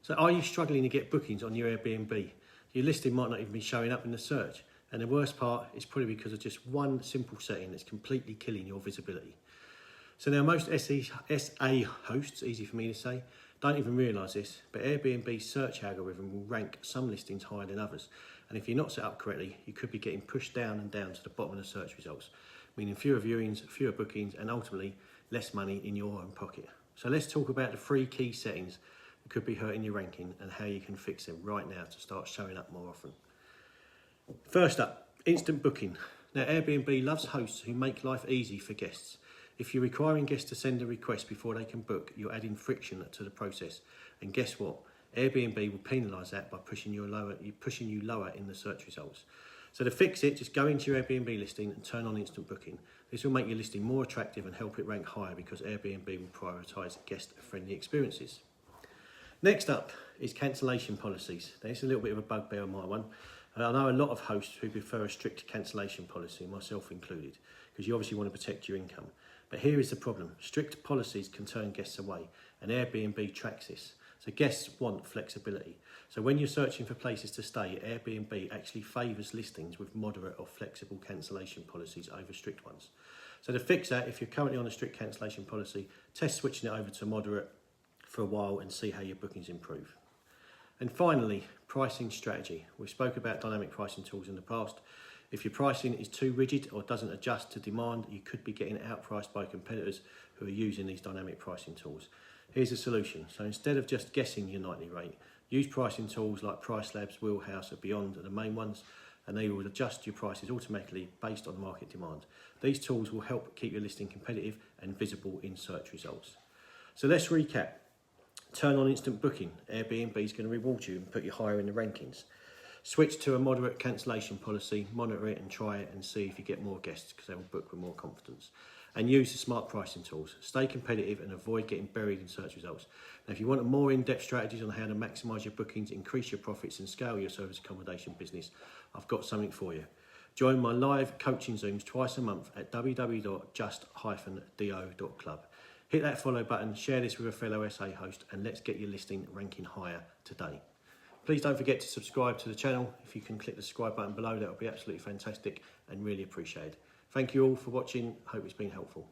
So are you struggling to get bookings on your Airbnb? Your listing might not even be showing up in the search. And the worst part is probably because of just one simple setting that's completely killing your visibility. So now most SA hosts, easy for me to say, don't even realise this, but Airbnb's search algorithm will rank some listings higher than others. And if you're not set up correctly, you could be getting pushed down and down to the bottom of the search results, meaning fewer viewings, fewer bookings, and ultimately less money in your own pocket. So let's talk about the 3 key settings that could be hurting your ranking and how you can fix them right now to start showing up more often. First up, instant booking. Now Airbnb loves hosts who make life easy for guests. If you're requiring guests to send a request before they can book, you're adding friction to the process. And guess what? Airbnb will penalise that by pushing you lower in the search results. So to fix it, just go into your Airbnb listing and turn on instant booking. This will make your listing more attractive and help it rank higher because Airbnb will prioritise guest-friendly experiences. Next up is cancellation policies. Now, it's a little bit of a bugbear on my one. I know a lot of hosts who prefer a strict cancellation policy, myself included, because you obviously want to protect your income. But here is the problem. Strict policies can turn guests away, and Airbnb tracks this. So guests want flexibility. So when you're searching for places to stay, Airbnb actually favours listings with moderate or flexible cancellation policies over strict ones. So to fix that, if you're currently on a strict cancellation policy, test switching it over to moderate for a while and see how your bookings improve. And finally, pricing strategy. We spoke about dynamic pricing tools in the past. If your pricing is too rigid or doesn't adjust to demand, you could be getting outpriced by competitors who are using these dynamic pricing tools. Here's a solution. So instead of just guessing your nightly rate, use pricing tools like PriceLabs, Wheelhouse, or Beyond are the main ones, and they will adjust your prices automatically based on market demand. These tools will help keep your listing competitive and visible in search results. So let's recap. Turn on instant booking. Airbnb is going to reward you and put you higher in the rankings. Switch to a moderate cancellation policy, monitor it and try it and see if you get more guests because they will book with more confidence. And use the smart pricing tools. Stay competitive and avoid getting buried in search results. Now, if you want more in-depth strategies on how to maximise your bookings, increase your profits and scale your service accommodation business, I've got something for you. Join my live coaching Zooms twice a month at www.just-do.club. Hit that follow button, share this with a fellow SA host, and let's get your listing ranking higher today. Please don't forget to subscribe to the channel. If you can click the subscribe button below, that would be absolutely fantastic and really appreciated. Thank you all for watching. Hope it's been helpful.